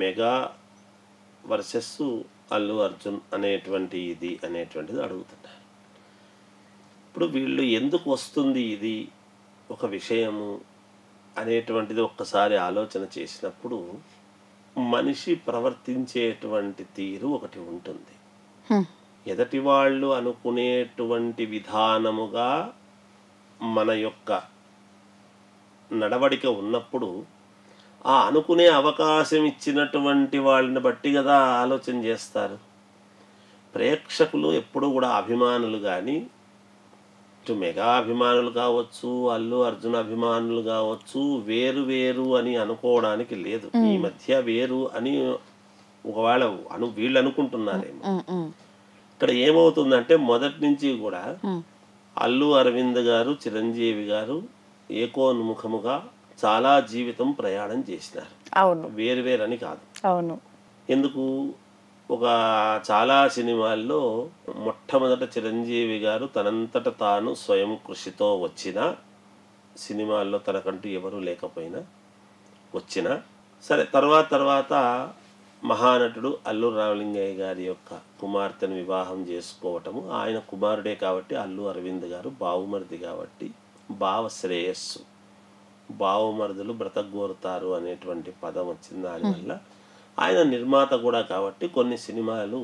Mega versus Allu Arjun అనేటువంటిది అడుగుతున్నారు. ఇప్పుడు వీళ్ళు ఎందుకు వస్తుంది ఇది ఒక విషయము అనేటువంటిది ఒక్కసారి ఆలోచన చేసినప్పుడు మనిషి ప్రవర్తించేటువంటి తీరు ఒకటి ఉంటుంది. ఎదటి వాళ్ళు అనుకునేటువంటి విధానముగా మన యొక్క నడవడిక ఉన్నప్పుడు ఆ అనుకునే అవకాశం ఇచ్చినటువంటి వాళ్ళని బట్టి కదా ఆలోచన చేస్తారు. ప్రేక్షకులు ఎప్పుడు కూడా అభిమానులు కానీ, ఇటు మెగా అభిమానులు కావచ్చు, అల్లు అర్జున్ అభిమానులు కావచ్చు, వేరు వేరు అని అనుకోవడానికి లేదు. ఈ మధ్య వేరు అని ఒకవేళ వీళ్ళు అనుకుంటున్నారేమో. ఇక్కడ ఏమవుతుందంటే మొదటి నుంచి కూడా అల్లు అరవింద్ గారు, చిరంజీవి గారు ఏకోన్ముఖముగా చాలా జీవితం ప్రయాణం చేసినారు. అవును, వేరు వేరు అని కాదు. అవును. ఎందుకు చాలా సినిమాల్లో మొట్టమొదట చిరంజీవి గారు తనంతట తాను స్వయం కృషితో వచ్చిన సినిమాల్లో తనకంటూ ఎవరూ లేకపోయినా వచ్చిన సరే, తర్వాత మహానటుడు అల్లు రామలింగయ్య గారి యొక్క కుమార్తెను వివాహం చేసుకోవటము, ఆయన కుమారుడే కాబట్టి అల్లు అరవింద్ గారు, బావుమరిది కాబట్టి భావ శ్రేయస్సు, బావమరుదులు బ్రతకగోరుతారు అనేటువంటి పదం వచ్చింది. దానివల్ల ఆయన నిర్మాత కూడా కాబట్టి కొన్ని సినిమాలు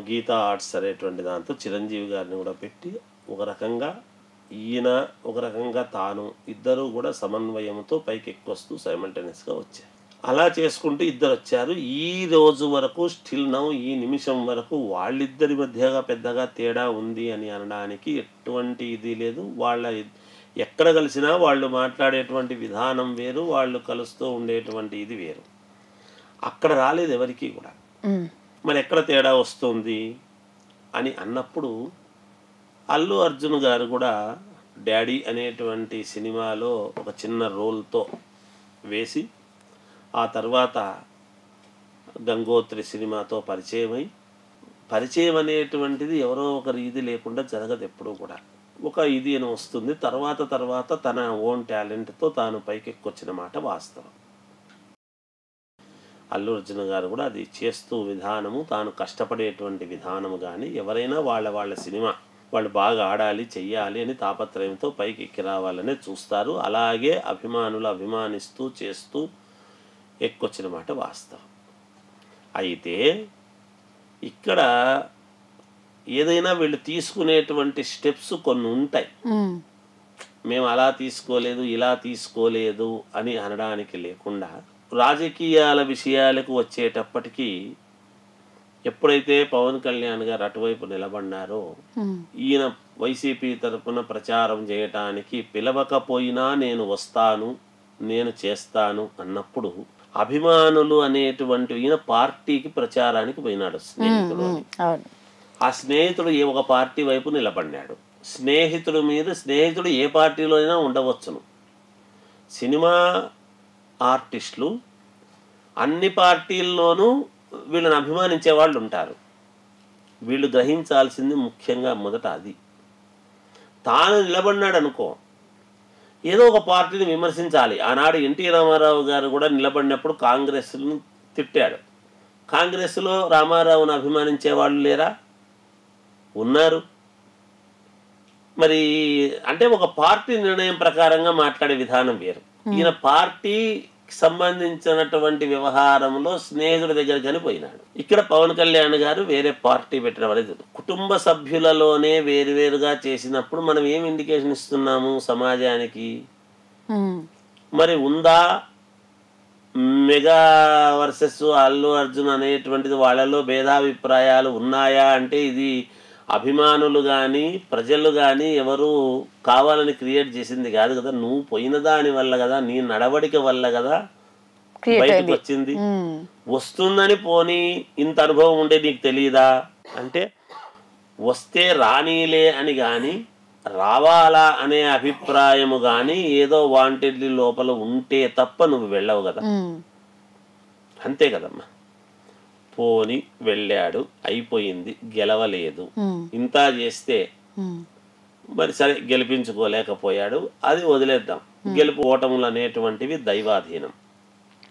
గీతా ఆర్ట్స్ అనేటువంటి దాంతో చిరంజీవి గారిని కూడా పెట్టి ఒక రకంగా ఈయన ఒక రకంగా తాను ఇద్దరు కూడా సమన్వయంతో పైకి ఎక్కువస్తూ సైమల్టేనియస్గా వచ్చారు. అలా చేసుకుంటూ ఇద్దరు వచ్చారు. ఈ రోజు వరకు స్టిల్ నౌ ఈ నిమిషం వరకు వాళ్ళిద్దరి మధ్యగా పెద్దగా తేడా ఉంది అని అనడానికి ఎటువంటి ఇది లేదు. వాళ్ళ ఎక్కడ కలిసినా వాళ్ళు మాట్లాడేటువంటి విధానం వేరు, వాళ్ళు కలుస్తూ ఉండేటువంటి ఇది వేరు. అక్కడ రాలేదు ఎవరికి కూడా. మరి ఎక్కడ తేడా వస్తుంది అని అన్నప్పుడు అల్లు అర్జున్ గారు కూడా డాడీ అనేటువంటి సినిమాలో ఒక చిన్న రోల్తో వేసి ఆ తర్వాత గంగోత్రి సినిమాతో పరిచయం అనేటువంటిది ఎవరో ఒకరి ఇది లేకుండా జరగదు ఎప్పుడూ కూడా. ఒక ఇది అని వస్తుంది. తర్వాత తన ఓన్ టాలెంట్తో తాను పైకెక్కొచ్చిన మాట వాస్తవం. అల్లు అర్జున్ గారు కూడా అది చేస్తూ విధానము, తాను కష్టపడేటువంటి విధానము కానీ, ఎవరైనా వాళ్ళ సినిమా వాళ్ళు బాగా ఆడాలి చెయ్యాలి అని తాపత్రయంతో పైకి ఎక్కి రావాలనే చూస్తారు. అలాగే అభిమానులు అభిమానిస్తూ చేస్తూ ఎక్కొచ్చిన మాట వాస్తవం. అయితే ఇక్కడ ఏదైనా వీళ్ళు తీసుకునేటువంటి స్టెప్స్ కొన్ని ఉంటాయి. మేము అలా తీసుకోలేదు ఇలా తీసుకోలేదు అని అనడానికి లేకుండా రాజకీయాల విషయాలకు వచ్చేటప్పటికీ ఎప్పుడైతే పవన్ కళ్యాణ్ గారు అటువైపు నిలబడినారో, ఈయన వైసీపీ తరఫున ప్రచారం చేయటానికి పిలవకపోయినా నేను వస్తాను నేను చేస్తాను అన్నప్పుడు అభిమానులు అనేటువంటి ఈయన పార్టీకి ప్రచారానికి పోయినాడు స్నేహితుడు అని. ఆ స్నేహితుడు ఒక పార్టీ వైపు నిలబడినాడు. స్నేహితుడు ఏ పార్టీలో అయినా ఉండవచ్చును. సినిమా ఆర్టిస్టులు అన్ని పార్టీల్లోనూ వీళ్ళని అభిమానించే వాళ్ళు ఉంటారు. వీళ్ళు గ్రహించాల్సింది ముఖ్యంగా మొదట అది. తాను నిలబడినాడు అనుకో, ఏదో ఒక పార్టీని విమర్శించాలి. ఆనాడు ఎన్టీ రామారావు గారు కూడా నిలబడినప్పుడు కాంగ్రెస్ను తిట్టాడు. కాంగ్రెస్లో రామారావును అభిమానించే వాళ్ళు లేరా? ఉన్నారు. మరి అంటే ఒక పార్టీ నిర్ణయం ప్రకారంగా మాట్లాడే విధానం వేరు. ఈయన పార్టీ సంబంధించినటువంటి వ్యవహారంలో స్నేహితుడి దగ్గర చనిపోయినాడు. ఇక్కడ పవన్ కళ్యాణ్ గారు వేరే పార్టీ పెట్టడం అనేది కుటుంబ సభ్యులలోనే వేరువేరుగా చేసినప్పుడు మనం ఏం ఇండికేషన్ ఇస్తున్నాము సమాజానికి? మరి ఉందా మెగా వర్సెస్ అల్లు అర్జున్ అనేటువంటిది వాళ్ళలో భేదాభిప్రాయాలు ఉన్నాయా అంటే ఇది అభిమానులు కానీ ప్రజలు కానీ ఎవరు కావాలని క్రియేట్ చేసింది కాదు కదా. నువ్వు పోయిన దాని వల్ల కదా, నీ నడవడిక వల్ల కదా బయటకు వచ్చింది. వస్తుందని పోనీ ఇంత అనుభవం ఉండే నీకు తెలియదా అంటే, వస్తే రానీలే అని కానీ రావాలా అనే అభిప్రాయము కానీ ఏదో వాంటెడ్లీ లోపల ఉంటే తప్ప నువ్వు వెళ్ళవు కదా. అంతే కదమ్మా. పోని వెళ్ళాడు, అయిపోయింది, గెలవలేదు, ఇంత చేస్తే మరి సరే గెలిపించుకోలేకపోయాడు, అది వదిలేద్దాం. గెలుపు ఓటములు అనేటువంటివి దైవాధీనం.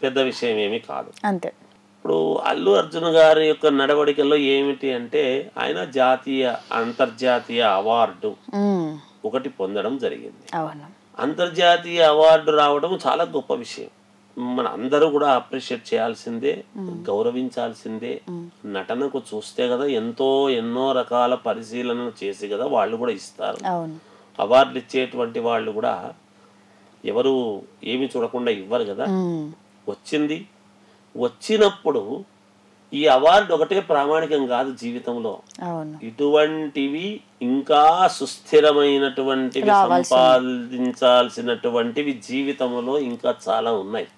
పెద్ద విషయం ఏమీ కాదు. అంతే. ఇప్పుడు అల్లు అర్జున్ గారి యొక్క నడవడికల్లో ఏమిటి అంటే ఆయన జాతీయ అంతర్జాతీయ అవార్డు ఒకటి పొందడం జరిగింది. అవును. అంతర్జాతీయ అవార్డు రావడం చాలా గొప్ప విషయం. మన అందరూ కూడా అప్రిషియేట్ చేయాల్సిందే, గౌరవించాల్సిందే. నటనకు చూస్తే కదా ఎన్నో రకాల పరిశీలనలు చేసి కదా వాళ్ళు కూడా ఇస్తారు. అవును. అవార్డులు ఇచ్చేటువంటి వాళ్ళు కూడా ఎవరు ఏమి చూడకుండా ఇవ్వరు కదా. వచ్చినప్పుడు ఈ అవార్డు ఒకటే ప్రామాణికం కాదు జీవితంలో. ఇటువంటివి ఇంకా సుస్థిరమైనటువంటివి సంపాదించాల్సినటువంటివి జీవితంలో ఇంకా చాలా ఉన్నాయి.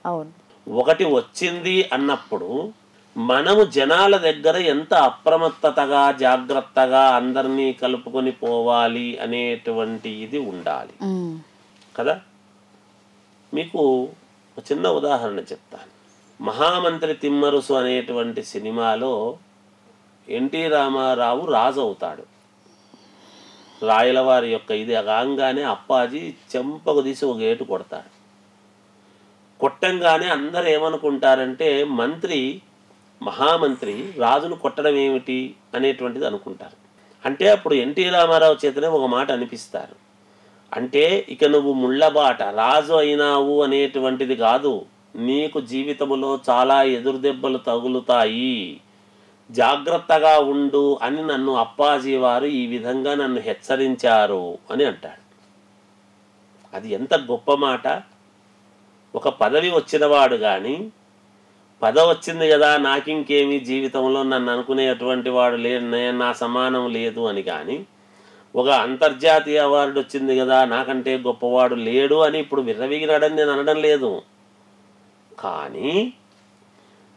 ఒకటి వచ్చింది అన్నప్పుడు మనము జనాల దగ్గర ఎంత అప్రమత్తతగా జాగ్రత్తగా అందరినీ కలుపుకొని పోవాలి అనేటువంటి ఇది ఉండాలి కదా. మీకు ఒక చిన్న ఉదాహరణ చెప్తాను. మహామంత్రి తిమ్మరుసు అనేటువంటి సినిమాలో ఎన్టీ రామారావు రాజు అవుతాడు. రాయలవారి యొక్క ఇది కాగానే అప్పాజీ చెంపకు తీసి ఒక ఏటు కొడతాడు. కొట్టంగానే అందరు ఏమనుకుంటారంటే మహామంత్రి రాజును కొట్టడం ఏమిటి అనేటువంటిది అనుకుంటారు. అంటే అప్పుడు ఎన్టీ రామారావు చేతనే ఒక మాట అనిపిస్తారు. అంటే ఇక నువ్వు ముళ్ళబాట రాజు అయినావు అనేటువంటిది కాదు, నీకు జీవితంలో చాలా ఎదురుదెబ్బలు తగులుతాయి, జాగ్రత్తగా ఉండు అని నన్ను అప్పాజీ వారు ఈ విధంగా నన్ను హెచ్చరించారు అని అంటాడు. అది ఎంత గొప్ప మాట. ఒక పదవి వచ్చినవాడు కానీ పదవి వచ్చింది కదా నాకింకేమీ జీవితంలో నన్ను అనుకునేటువంటి వాడు లేడు, నా సమానం లేదు అని కానీ, ఒక అంతర్జాతీయ అవార్డు వచ్చింది కదా నాకంటే గొప్పవాడు లేడు అని ఇప్పుడు విర్రవీగినాడని నేను అనడం లేదు. కానీ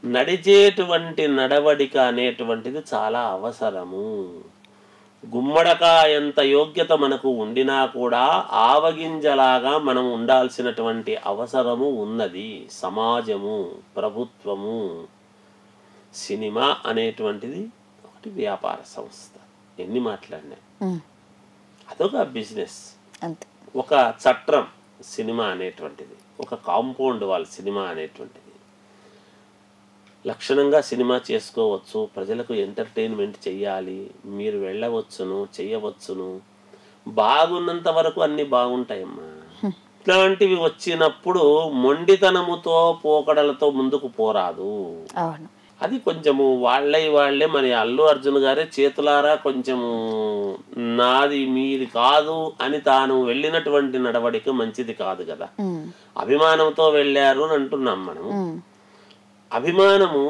నడిచేటువంటి నడవడిక అనేటువంటిది చాలా అవసరము. గుమ్మడకాయంత యోగ్యత మనకు ఉండినా కూడా ఆవగింజలాగా మనం ఉండాల్సినటువంటి అవసరము ఉన్నది. సమాజము, ప్రభుత్వము, సినిమా అనేటువంటిది ఒకటి వ్యాపార సంస్థ. ఎన్ని మాట్లాడినా అదొక బిజినెస్, ఒక చట్రం సినిమా అనేటువంటిది, ఒక కాంపౌండ్ వాల్ సినిమా అనేటువంటిది. లక్షణంగా సినిమా చేసుకోవచ్చు, ప్రజలకు ఎంటర్టైన్మెంట్ చెయ్యాలి, మీరు వెళ్ళవచ్చును, చెయ్యవచ్చును, బాగున్నంత వరకు అన్నీ బాగుంటాయమ్మా. ఇట్లాంటివి వచ్చినప్పుడు మొండితనముతో పోకడలతో ముందుకు పోరాదు. అది కొంచెము వాళ్ళే మరి అల్లు అర్జున్ గారే చేతులారా కొంచెము నాది మీది కాదు అని తాను వెళ్ళినటువంటి నడవడిక మంచిది కాదు కదా. అభిమానంతో వెళ్ళారు అని అంటున్నాం మనం. అభిమానము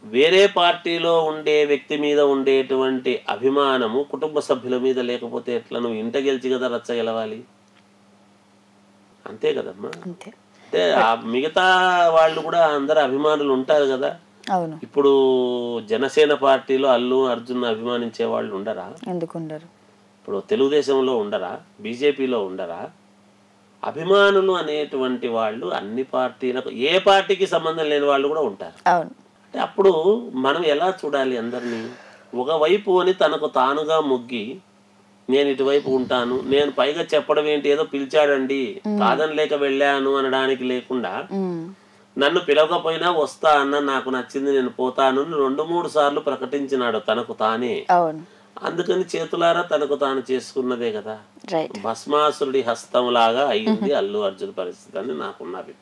వేరే పార్టీలో ఉండే వ్యక్తి మీద ఉండేటువంటి అభిమానము కుటుంబ సభ్యుల మీద లేకపోతే ఎట్లా? నువ్వు ఇంట గెలిచి కదా రచ్చ గెలవాలి, అంతే కదమ్మా. అంటే మిగతా వాళ్ళు కూడా అందరు అభిమానులు ఉంటారు కదా. ఇప్పుడు జనసేన పార్టీలో అల్లు అర్జున్ అభిమానించే వాళ్ళు ఉండరా? ఎందుకుండరు? ఇప్పుడు తెలుగుదేశంలో ఉండరా? బీజేపీలో ఉండరా? అభిమానులు అనేటువంటి వాళ్ళు అన్ని పార్టీలకు, ఏ పార్టీకి సంబంధం లేని వాళ్ళు కూడా ఉంటారు. అంటే అప్పుడు మనం ఎలా చూడాలి అందరినీ? ఒకవైపు అని తనకు తానుగా మొగ్గి నేను ఇటువైపు ఉంటాను, నేను పైగా చెప్పడం ఏంటి, ఏదో పిలిచాడండి కాదని లేక వెళ్ళాను అనడానికి లేకుండా, నన్ను పిలవకపోయినా వస్తా అన్న, నాకు నచ్చింది నేను పోతాను 2-3 సార్లు ప్రకటించినాడు తనకు తానే. అందుకని చేతులారా తనకు తాను చేసుకున్నదే కదా. భస్మాసురుడి హస్తం లాగా అయింది అల్లు అర్జున్ పరిస్థితి అని నాకున్న అభిప్రాయం.